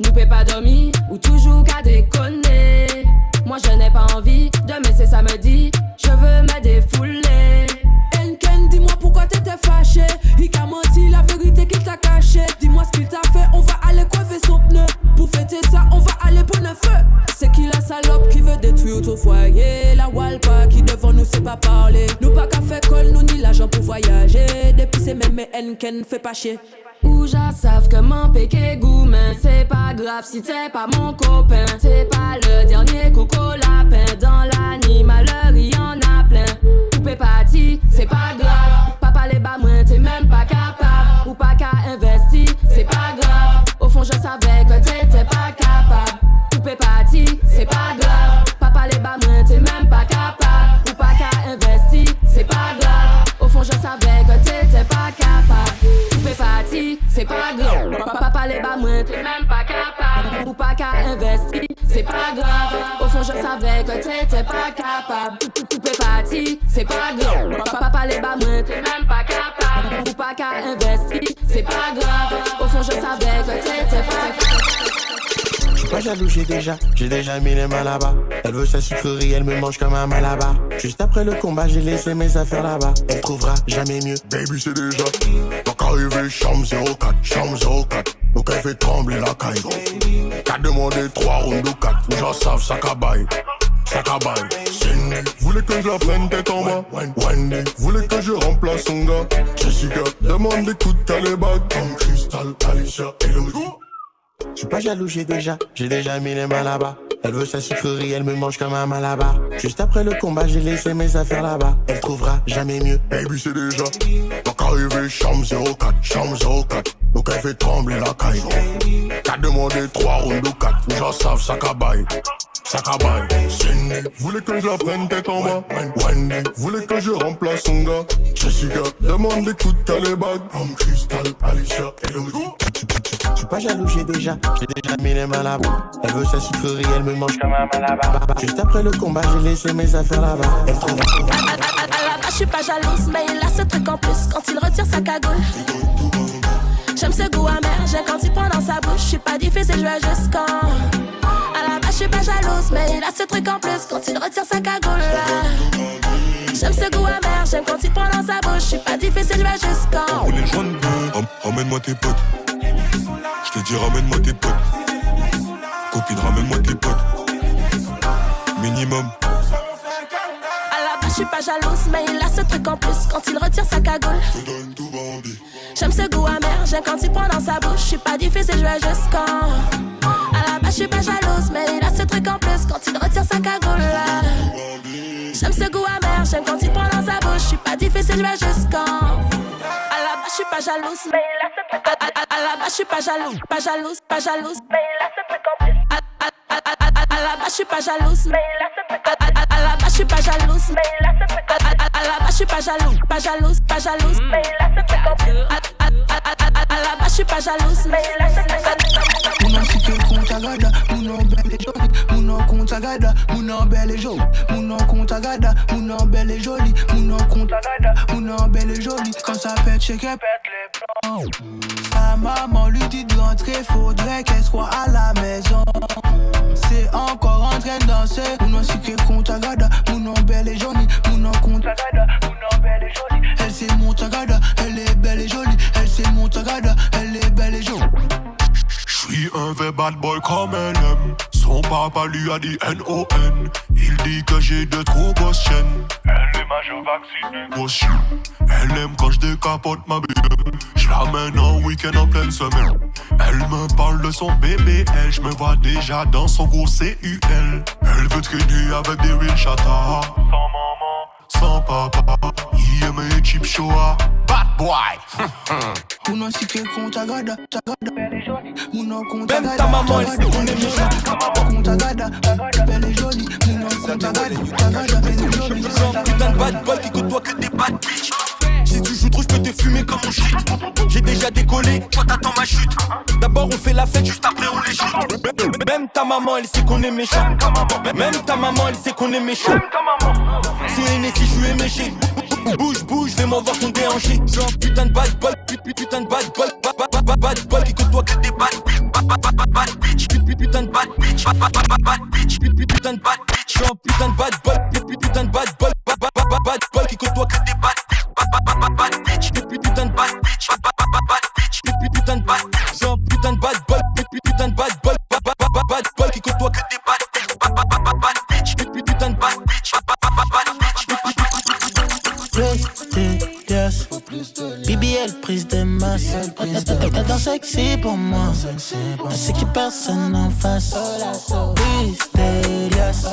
Nous paie pas dormir ou toujours qu'à déconner. Moi je n'ai pas envie de me laisser samedi. Je veux me défouler. Enken, dis-moi pourquoi t'étais fâché. Il t'a menti la vérité qu'il t'a caché. Dis-moi ce qu'il t'a fait, on va aller coiffer son pneu. Pour fêter ça, on va aller pour le feu. C'est qui la salope qui veut détruire ton foyer? La Walpa qui devant nous sait pas parler. Nous pas qu'à faire colle, nous ni l'argent pour voyager. Depuis c'est même Enken, fait pas chier. Ou j'en savent que mon péché gourmand. C'est pas grave si t'es pas mon copain. C'est pas le dernier coco lapin. Dans l'animaleur y en a plein. Coupé parti, c'est pas grave. Papa les bas moins, t'es même pas capable. Ou pas qu'à investir, c'est pas grave. Au fond je savais que t'étais pas capable. Coupé parti, c'est pas grave. Papa les bas moins, t'es même pas capable. Ou pas qu'à investir, c'est pas grave. Au fond je savais que t'étais pas capable. Coupé parti, c'est pas grave. Papa les bas moins, t'es même pas capable. Ou pas qu'à investir, c'est pas grave. Au fond je savais que t'étais pas capable. Coupé parti, c'est pas grave. Papa les bas moins, t'es même pas capable. Ou pas qu'à investir, c'est pas grave. Au fond je savais que t'étais pas capable. J'suis pas jaloux, j'ai déjà mis les mains là-bas. Elle veut sa sucrerie, elle me mange comme un malabar. Juste après le combat, j'ai laissé mes affaires là-bas. Elle trouvera jamais mieux. Baby, c'est déjà donc arrivé, chambre 04, chambre 04. Donc elle fait trembler la caille. T'as demandé 3 rounds ou 4. Les gens savent, ça cabaye. Ça cabaye. Cindy, voulait que je la prenne tête en bas. Wendy, voulait que je remplace son gars. Jessica, demande des coups de calébag. Comme Crystal, Alicia et Louis. J'suis pas jaloux, j'ai déjà mis les mains là-bas. Elle veut sa sucrerie, elle me mange comme un malabar. Juste après le combat, j'ai laissé mes affaires là-bas. Elle trouvera jamais mieux. Baby, c'est déjà donc arrivé, chambre 04, chambre 04. Donc elle fait trembler la caille. T'as demandé 3 rounds ou 4. Les gens savent, ça cabaye. Ça cabaye. Cindy, voulait que je la prenne tête en bas. Wendy, voulait que je remplace son gars. Jessica, demande des coups de calébag. Comme Crystal, Alicia et Louis. J'suis pas jaloux, j'ai déjà mis les mains là-bas. Elle veut sa sucrerie, elle me mange comme un malabar. Juste après le combat, j'ai laissé mes affaires là-bas. Elle trouve. À la base, j'suis pas jalouse, mais il a ce truc en plus quand il retire sa cagoule. J'aime ce goût amer, j'aime quand il prend dans sa bouche. J'suis pas difficile, je veux juste quand. À la base, j'suis pas jalouse, mais il a ce truc en plus quand il retire sa cagoule. J'aime ce goût amer, j'aime quand il prend dans sa bouche. J'suis pas difficile, je veux juste quand. On voulait le joindre, ramène-moi tes potes. Je te dis ramène-moi tes potes. Copine, ramène-moi tes potes. Minimum. À la base, j'suis pas jalouse, mais il a ce truc en plus quand il retire sa cagoule. J'aime ce goût amer, j'aime quand il prend dans sa bouche. J'suis pas difficile, je veux juste quand. À la base, j'suis pas jalouse, mais il a ce truc en plus quand il retire sa cagoule. J'aime ce goût amer, j'aime quand il prend dans sa bouche. J'suis pas difficile, je veux juste quand. À la base, j'suis pas jalouse, mais il a ce truc en plus. À la base, j'suis pas jalouse, pas jalouse, mais il a ce truc en plus. À la base, j'suis pas jalouse, mais il a ce truc en plus. À la base, j'suis pas jalouse, mais il a ce truc en plus. À la base, j'suis pas jalouse, mais il a ce truc en plus. À la base, j'suis pas jalouse, mais il a ce truc en plus. Mon nom c'est que compte à gada, mon nom belle et jolie. Mon nom compte à gada, mon nom belle et jolie. Mon nom compte à gada, mon nom belle et jolie. Mon nom compte à gada, mon nom belle et jolie. Quand ça pète, c'est qu'elle pète les plombs. Sa maman lui dit de rentrer, faudrait qu'elle soit à la maison. C'est encore en train de danser. Mon nom c'est que compte à gada, mon nom belle et jolie. Mon nom compte à gada, mon nom belle et jolie. Elle c'est mon tagada, elle est belle et jolie. Elle c'est mon tagada, elle est belle et jolie. J'suis un vrai bad boy comme elle aime. Son papa lui a dit N-O-N. Il dit que j'ai de trop grosses chaînes. Elle est major vaccinée. Gros chien. Elle aime quand j'décapote ma bébé. J'lamène en week-end en pleine semaine. Elle me parle de son bébé. Elle, j'me vois déjà dans son gros CUL. Elle veut traîner avec des real chatas. Sans maman, sans papa. Il aime les cheap shows. Bad boy. Mon nom c'est que compte à gada, mon nom compte à gada. Même ta maman elle sait qu'on est méchant. Compte à gada, belle et jolie. Mon nom compte à gada, belle et jolie. Putain de bad boy qui côtoie que des bad bitch. Si tu joues trop j'peux te fumer comme mon shit. J'ai déjà décollé, toi t'attends ma chute. D'abord on fait la fête, juste après on les shoot. Même ta maman elle sait qu'on est méchant. Même ta maman elle sait qu'on est méchant. C'est aîné si je suis méché. Bouge, fais m'en voir ton déhanché. Genre putain de bad boy, putain de bad boy. Bad boy qui côtoie que des bad bitch. bitch, putain de bad bitch, bad bitch, putain de bad bitch. J'suis un putain de bad boy, putain de bad boy, bad boy qui côtoie que des bad bitch, bad bitch, putain de bad bitch, bad bitch, putain de bad bitch. J'suis un putain de bad boy, putain de bad boy, bad boy qui côtoie que des bad bitch, bad bitch, putain de bad bitch, bad bitch. Yes. BBL, prise de masse. Elle danse sexy pour moi. Elle sait qu'il y a personne en face. Prise de yes.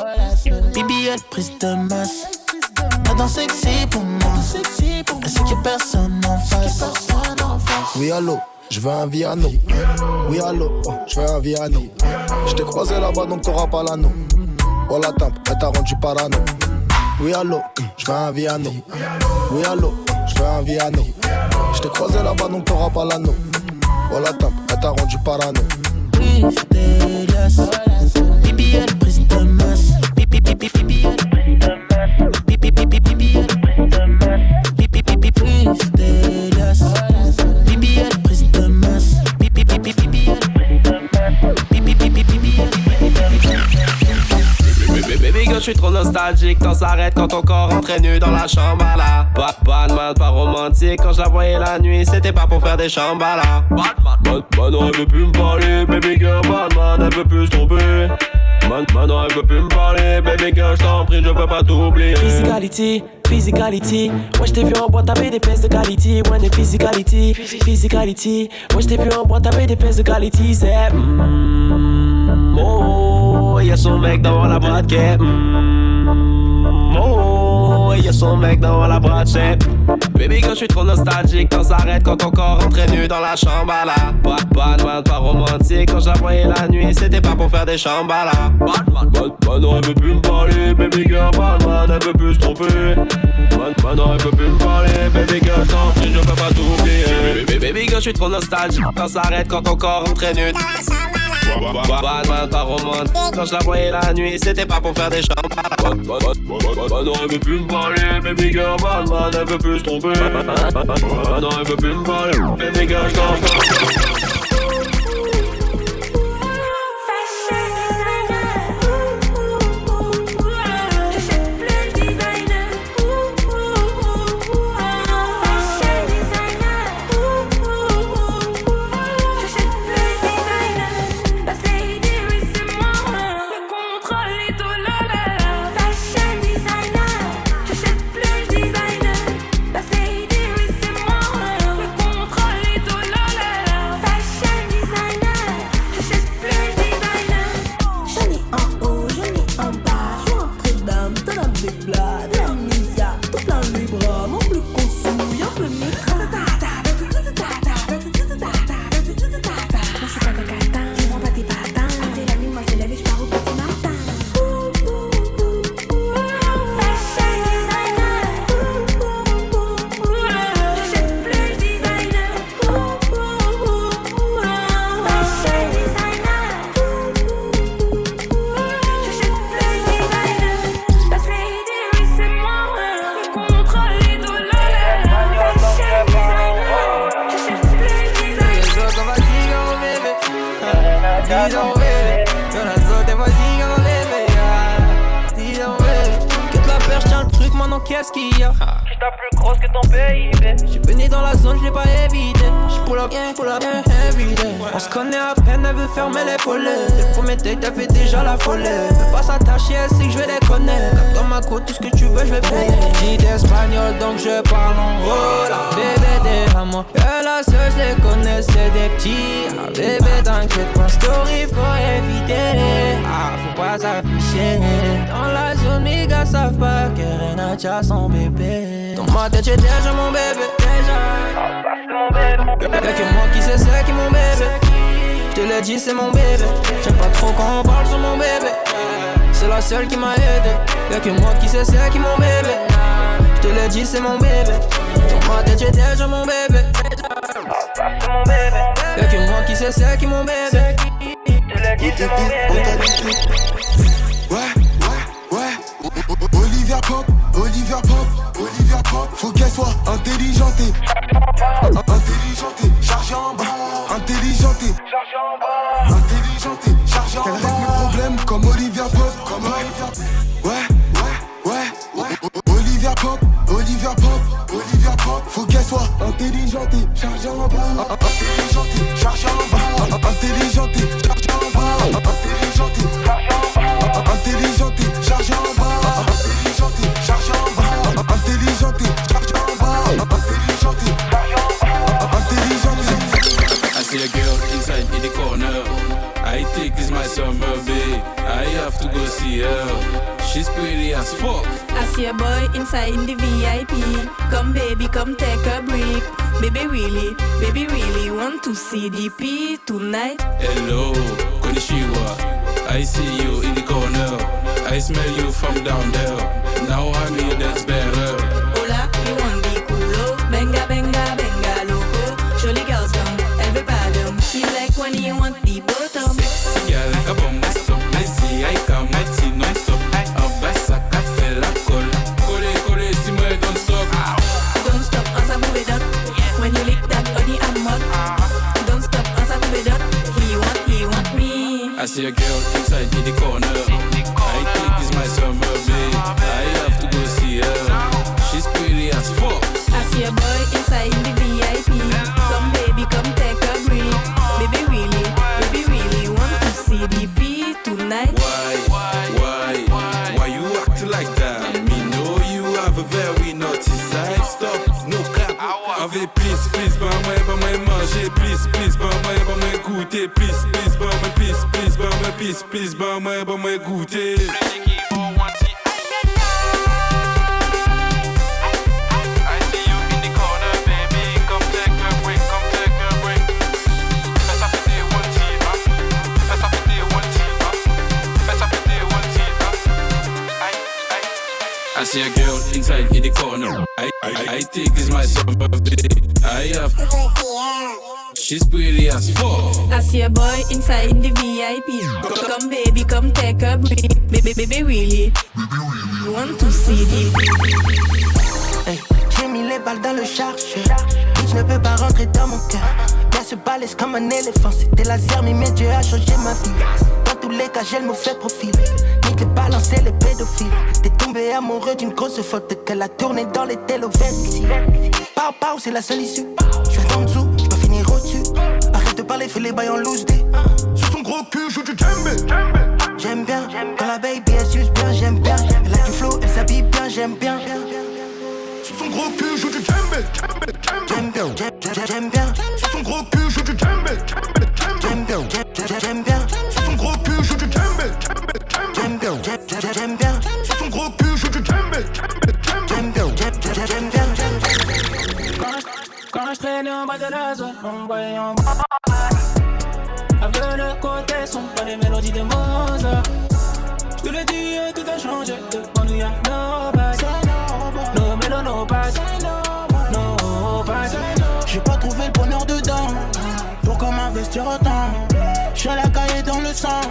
BBL, prise de masse. Elle danse sexy pour moi. Elle sait qu'il y a personne en face. Oui, allô, je veux un Viano. Oui, allô, je veux un Viano. Je t'ai croisé là-bas donc t'auras pas l'anneau. Oh la tempe, elle t'a rendu parano. Oui, allô, je veux un Viano. Oui, allô, je veux un Viano. Je t'ai croisé là-bas donc t'auras pas l'anneau. Oh la tempe, elle t'a rendu parano. Prise de yes. BBL, prise de masse. BBL, prise de masse. BBL, prise de yes. BBL, prise de masse. Baby girl, je suis trop nostalgique. Temps s'arrête quand ton corps rentrait nu dans la chambre à la Batman, pas romantique. Quand je la voyais la nuit, c'était pas pour faire des chambres à la Batman, elle veut plus me parler. Baby girl, Batman, elle veut plus se tromper. Maintenant elle veut plus me parler. Baby girl, je t'en prie, je peux pas t'oublier. Physicality, moi je t'ai vu en boîte avec des pièces de qualité. When the physicality, moi je t'ai vu en boîte avec des pièces de qualité. C'est oh, y'a son mec dans la boîte qui est oh, y'a son mec dans la boîte, c'est baby girl, je suis trop nostalgique. Temps s'arrête quand ton corps rentrait nu dans la chambre à la Batman, pas romantique. Quand je la voyais la nuit, c'était pas pour faire des chambres à la Batman, elle veut plus me parler. Baby girl, Batman, elle veut plus se tromper. Maintenant elle veut plus me parler. Baby girl, t'en prie, je peux pas t'oublier. Baby girl, je suis trop nostalgique. Temps s'arrête quand ton corps rentrait nu dans la chambre à la Batman, pas romantique. Quand je la voyais la nuit, c'était pas pour faire des chambres. Maintenant elle veut plus me parler. Baby girl, Batman, elle veut plus se tromper. Maintenant elle veut plus me parler. Baby girl, je t'en prie. Qu'est-ce qu'il y a? J'suis ta plus grosse que ton PIB. J'suis venu dans la zone, j'l'ai pas évité. J'pull up, everyday. On se connaît à peine, elle veut fermer les volets. Le premier date, elle fait déjà la folie. Veux pas s'attacher, elle sait que j'vais les connaître. Comme dans ma côte, tout ce que tu veux, j'vais payer. J'ai dit d'espagnol, donc je parle en hola. Bébé, déjame. Que la seule, j'les connais, c'est des petits. Ah, bébé, t'inquiète pas, story, faut éviter. Ah, faut pas s'afficher. Dans la zone, mes gars savent pas que Reina tient son bébé. Dans ma tête, j'ai déjà mon bébé. Y'a que moi qui sais c'est qui mon bébé. J'te l'ai dit, c'est mon bébé. J'aime pas trop quand on parle sur mon bébé. C'est la seule qui m'a aidé. Y'a que moi qui sais c'est qui mon bébé. J'te l'ai dit, c'est mon bébé. Dans ma tête, j'ai déjà mon bébé. Y'a que moi qui sais c'est qui mon bébé. J'te l'ai dit, c'est mon bébé. Olivia Pop, faut qu'elle soit intelligente, chargée en bas, intelligente, Elle règle mes problèmes comme Olivia Pop. Ouais. Olivia Pop. Faut qu'elle soit intelligente et chargée en bas. Intelligente et chargée en bas. Intelligente et chargée en bas. Intelligente et chargée en bas. Intelligente et chargée en bas. Intelligente et chargée en bas. Intelligente et chargée en bas. Intelligente et chargée en bas. Intelligente. I see a girl inside in the corner. I think it's my summer, babe. I have to go see her. She's pretty as fuck. I see a boy inside in the VIP. Come baby, come take a break. Baby really want to see DP tonight. Hello, konnichiwa. I see you in the corner. I smell you from down there. Now I'm here, that's better. Hola, you want the culo? Benga, loco. Jolie girls come, elle veut pas d'homme. She like when you want the bottom. Sexy, girl, like a bomb, stop. Messi, I come, I see non-stop. Ça fait la colle. Coller, si moi don't stop. Don't stop, on s'en move it up. When you lick that body, I'm hot. Don't stop, on s'en move it up. He want me. I see a girl inside in the corner. I think it's my summer, babe. I have to go see her. She's pretty as fuck. I see a boy inside in the VIP. Come baby, come take a break. Baby really want to see DP tonight. Why you act like that? Me know you have a very naughty side. Stop, no cap. Avec please, bah moi manger. Please, bah moi goûter. Please, bah moi goûter. I see a girl inside in the corner. I think it's my summer, babe. I have. She's pretty as fuck. I see a boy inside in the VIP. Come baby, come take a break. Baby really want to see the. Hey, j'ai mis les balles dans le chargeur. Je ne peux pas rentrer dans mon cœur. Gars se balèze comme un éléphant. C'était laser, mais Dieu a changé ma vie. Dans tous les cas, j'ai le mauvais profil. Nique les balances et les pédophiles. T'es tombé amoureux d'une grosse faute qu'elle a tourné dans les télovers ici. Pau, c'est la seule issue. Je suis en dessous, je peux finir au-dessus. Arrête de parler, fais les bails en loose day. Sur son gros cul, joue du djembé. J'aime bien, quand la baby elle suce bien, j'aime bien. Elle a du flow, elle s'habille bien, j'aime bien. Sur son gros cul, joue du djembé. J'aime bien. Sur son gros cul, joue du djembé. J'aime bien. Sur son gros cul, joue du djembé. J'aime bien. Sur son gros cul, joue du djembé. J'aime bien. Quand je traîne en bas de la zone, on voyait en bas. Avec le côté sombre, pas les mélodies de Mozart. Je te le dis, tout a changé. Devant nous y'a nobody. No mélo, no bad. No bad. J'ai pas trouvé le bonheur dedans. Pourquoi m'investir autant? J'suis à la cahier dans le sang.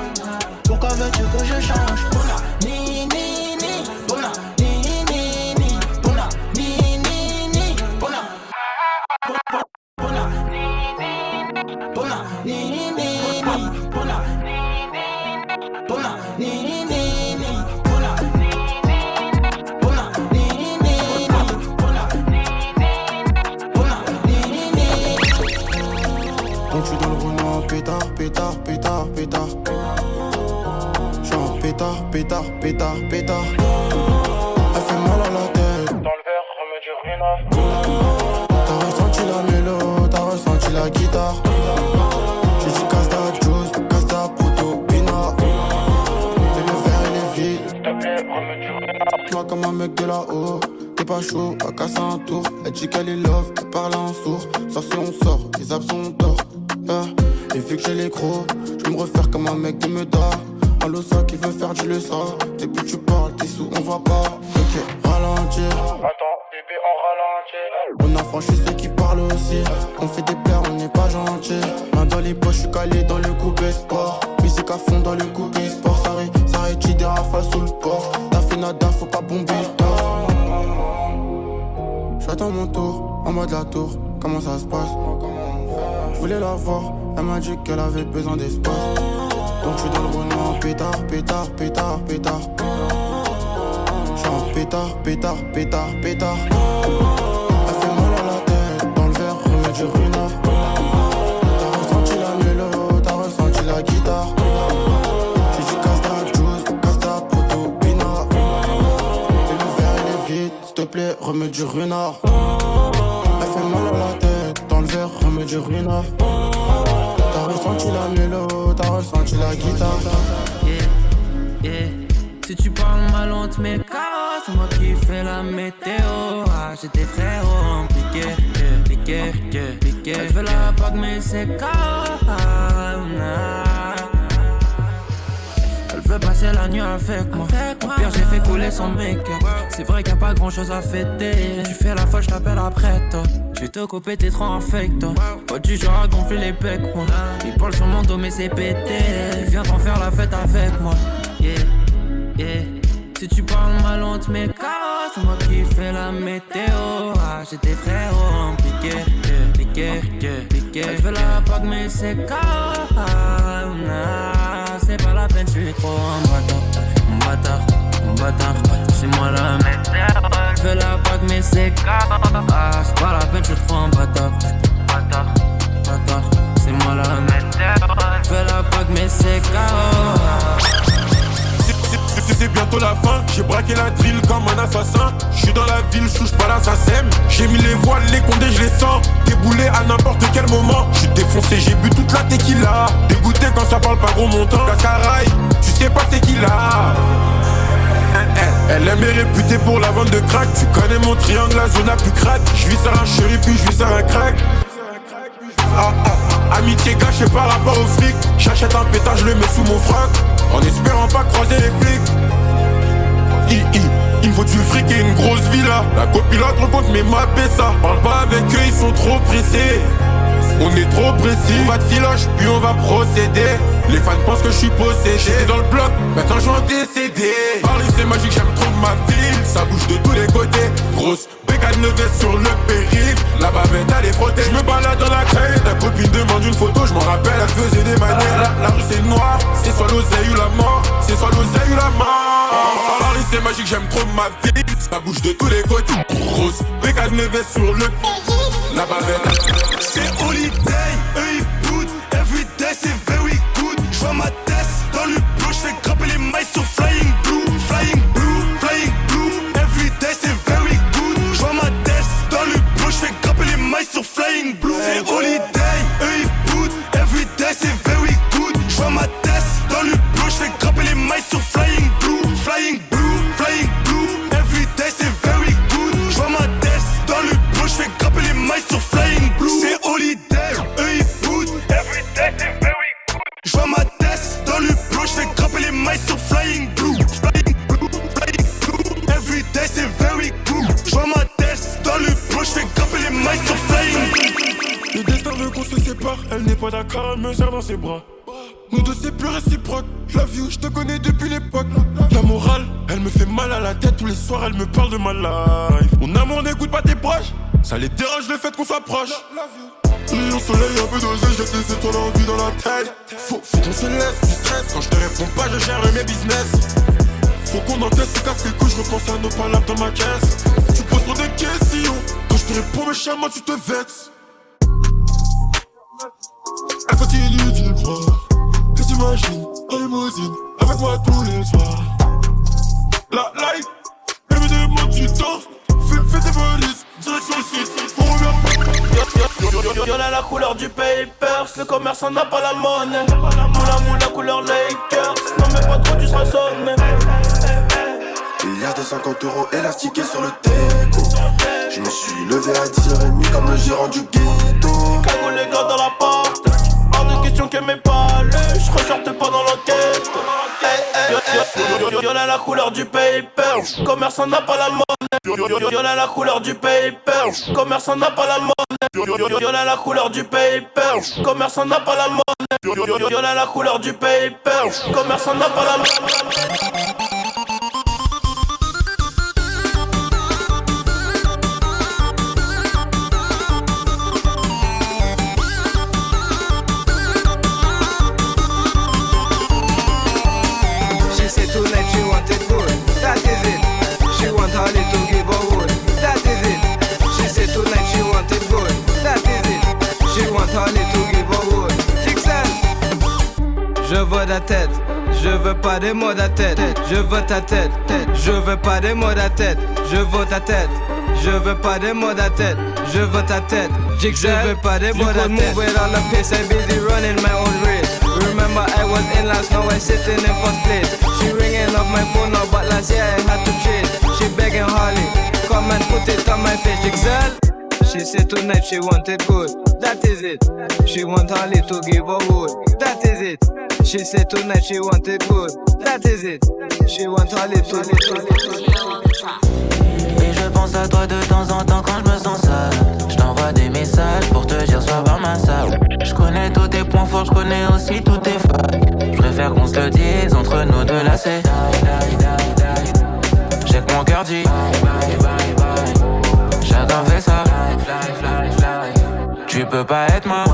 Pourquoi veux-tu que je change? Bona, ni, ni, ni. Bona, ni, ni, ni. Bona, ni, ni, ni. Bona. Bona, ni, ni, ni. Bona, ni, ni, ni. Bona, ni, ni, ni. Bona, ni, ni, ni. Bona, ni, ni, ni. Bona, ni, ni, ni. Bona, ni, ni, ni. Donc j'suis dans le Renault, pétard. J'suis en pétard. Elle fait mal à la tête. Dans le verre, remets du Rina. T'as ressenti la mélo, t'as ressenti la guitare. J'ai dit casse ta juice, casse ta proto, pina. Et le verre il est vide. S'il te plaît, remets du Rina. Moi comme un mec de là-haut. T'es pas chaud, à casser un tour. Elle dit qu'elle est love, elle parle en sourd. Sors si on sort, les absents ont tort. Et vu que j'ai les crocs, je me refaire comme un mec de Meda. Un losa qui veut faire du leçon. Depuis tu parles, t'es sous, on va pas. Ok, ralentir. Attends, bébé, on ralentit. On a franchi ceux qui parlent aussi. On fait des pleurs, on n'est pas gentil. Main dans les poches, je suis calé dans le coupé sport. Musique à fond dans le coupé sport. Ça rétire des rafales sous le corps. T'as fait nada, faut pas bomber le torse. J'attends mon tour, en mode la tour. Comment ça se passe? Je voulais la voir, elle m'a dit qu'elle avait besoin d'espace. Donc je suis dans le Renault, pétard, pétard, pétard, pétard. J'suis un pétard, pétard, pétard, pétard. Elle fait mal à la tête, dans le verre, remets du runard. T'as ressenti la mélo, t'as ressenti la guitare. J'ai dit casse-ta, juice, casse-ta, proto, pinard. Et le verre il est vide, s'il te plaît, remets du runard. Elle fait mal à la tête, dans le verre, remets du runard. T'as ressenti la mélo, t'as ressenti la guitare. Yeah, yeah. Si tu parles mal, on te met carreau. C'est moi qui fais la météo. Ah, j'ai des frérots piqué, piqué, piqué. Elle veut la bague, mais c'est carreau. Elle veut passer la nuit avec moi. Au pire, j'ai fait couler son make-up. C'est vrai qu'il n'y a pas grand chose à fêter. Tu fais la folle, je t'appelle après toi. Je vais te couper, t'es trop en fake toi. Pas du genre à gonfler les pecs, moi. Il parle sur mon dos, mais c'est pété. Viens t'en faire la fête avec moi. Yeah, yeah. Si tu parles mal, on te met carreau. C'est moi qui fais la météo. Ah, j'ai des frérots piqué, piqué, piqué. Elle veut la bague, mais c'est carreau. C'est pas la peine, je suis trop un bâtard. Mon bâtard, mon bâtard. C'est moi la météo. Elle veut la bague, mais c'est carreau. Ah, c'est pas la peine, je suis trop un bâtard. Bâtard, bâtard. C'est moi la météo. Elle veut la bague, mais c'est carreau. C'est bientôt la fin, j'ai braqué la drill comme un assassin. J'suis dans la ville, j'touche pas l'assassin. J'ai mis les voiles, les condés, je les sens. Déboulé à n'importe quel moment. J'suis défoncé, j'ai bu toute la tequila. Dégoûté quand ça parle pas gros montant. Cascaraï, tu sais pas c'est qui là. Elle aime et réputée pour la vente de crack. Tu connais mon triangle, la zone a plus crack. J'vis sur un chéri puis j'vis sur un crack. Amitié gâchée par rapport au fric. J'achète un pétard, je le mets sous mon frac. En espérant pas croiser les flics. Il me faut du fric et une grosse villa. La copilote rencontre mais ma ça. Parle pas avec eux, ils sont trop pressés. On est trop précis. On va de filoche, puis on va procéder. Les fans pensent que je suis possédé. J'étais dans le bloc, maintenant je vais décéder. Paris c'est magique, j'aime trop ma ville. Ça bouge de tous les côtés. Grosse bécane levée sur le périph'. La bavette elle est frottée. Je me balade dans la caille. Ta copine demande une photo, je m'en rappelle, elle faisait des manières. La rue c'est noir, c'est soit l'oseille ou la mort. C'est soit l'oseille ou la mort. Paris c'est magique, j'aime trop ma ville. Ça bouge de tous les côtés. Grosse bécane levée sur le périph'. La bavette c'est holiday, eux ils boudent. Everyday c'est very good. J'vois ma tête dans le bleu, j'fais grimper les mailles sur flying blue. Flying blue, flying blue. Everyday c'est very good. J'vois ma tête dans le bleu, j'fais grimper les mailles sur flying blue. C'est holiday, eux ils boudent. Everyday c'est very good. J'vois ma tête dans le bleu, j'fais grimper les mailles sur flying blue. Flying blue, flying blue. Everyday c'est very good. J'vois ma tête dans le bleu, j'fais grimper les mailles sur flying blue. C'est holiday, eux ils boudent. Everyday c'est very good. J'vois ma tête dans le bleu, j'fais grimper les mailles sur flying blue. Flying blue, flying blue. Everyday c'est very good. J'vois ma tête dans le bleu, j'fais grimper les mailles sur flying blue. Le destin veut qu'on se sépare. Elle n'est pas d'accord, elle me serre dans ses bras. Nous deux c'est plus réciproque. La vue, je te connais depuis l'époque. La morale, elle me fait mal à la tête. Tous les soirs elle me parle de ma life. Mon amour n'écoute pas tes proches. Ça les dérange le fait qu'on soit proche. Rayon soleil, un peu d'oseille, jette les étoiles en vie dans la tête. Faut qu'on se laisse du stress. Quand je te réponds pas, je gère mes business. Faut qu'on encaisse ce casse les couilles, je repense à nos palabres dans ma caisse. Tu poses trop des questions. Quand je te réponds méchamment, tu te vexes. Elle continue d'y croire. Que t'imagines, en limousine, avec moi tous les soirs. La life, elle me demande du temps. Fais tes valises, direction le site, on revient. Y'en a la couleur du papers, le commerçant n'a pas la monnaie. Moula couleur Lakers, non mais pas trop tu seras sonné. Milliard de 50 euros élastiqués sur le déco. Je me suis levé à 10h30 comme le gérant du ghetto. Cagoule les gars dans la porte, hors de question qu'elle m'ait parlé. Je ressortais pas dans l'enquête. Y'en a la couleur du papers, commerçant n'a pas la monnaie. Y'en a la couleur du papers, commerçant n'a pas la monnaie. Y'en a la couleur du papers, commerçant n'a pas la monnaie. Y'en a la couleur du papers, commerçant n'a pas la monnaie. ta tête. Je veux pas des mots à tête. Je veux ta tête. Je veux pas des mots à tête. Je veux ta tête. Je veux pas des mots à tête. Je veux ta tête. Je veux pas des mots à tête. Move with all the pace, I busy running my own race. Remember I was in last, now I sitting in first place. She ringing up my phone now, but last year I had to change. She begging Harley, come and put it on my face. Excel. She said tonight she wanted good. That is it. She want Harley to give her wood. That is it. She said tonight she wanted good. That is it. She want Harley to give her wood. Et je pense à toi de temps en temps quand je me sens sale. Je t'envoie des messages pour te dire sois par ma salle. Je connais tous tes points forts, je connais aussi tous tes failles. Je préfère qu'on se le dise entre nous deux là c'est j'ai que mon cœur dit chacun fait ça. Tu peux pas être moi.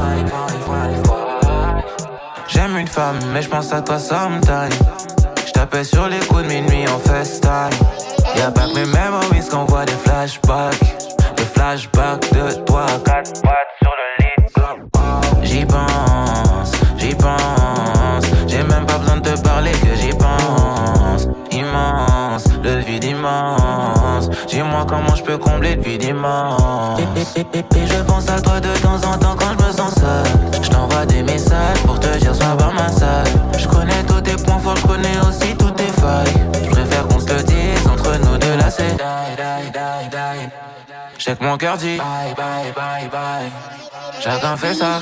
J'aime une femme mais je pense à toi sometime. J't'appelle sur les coups de minuit en FaceTime. Y'a pas que mes memories qu'on voit des flashbacks. Des flashbacks de toi à 4 pattes sur le lit. J'y pense, j'ai même pas besoin de te parler que j'y pense. Immense, le vide immense. Dis-moi comment je peux combler le vide immense. Et je pense à toi de temps en temps quand je me sens seul. Je t'envoie des messages pour te dire sois par ma salle. Je connais tous tes points forts, je connais aussi toutes tes failles. Je préfère qu'on se le dise entre nous deux là c'est j'ai que mon cœur dit bye. Chacun fait ça.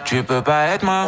Tu peux pas être moi.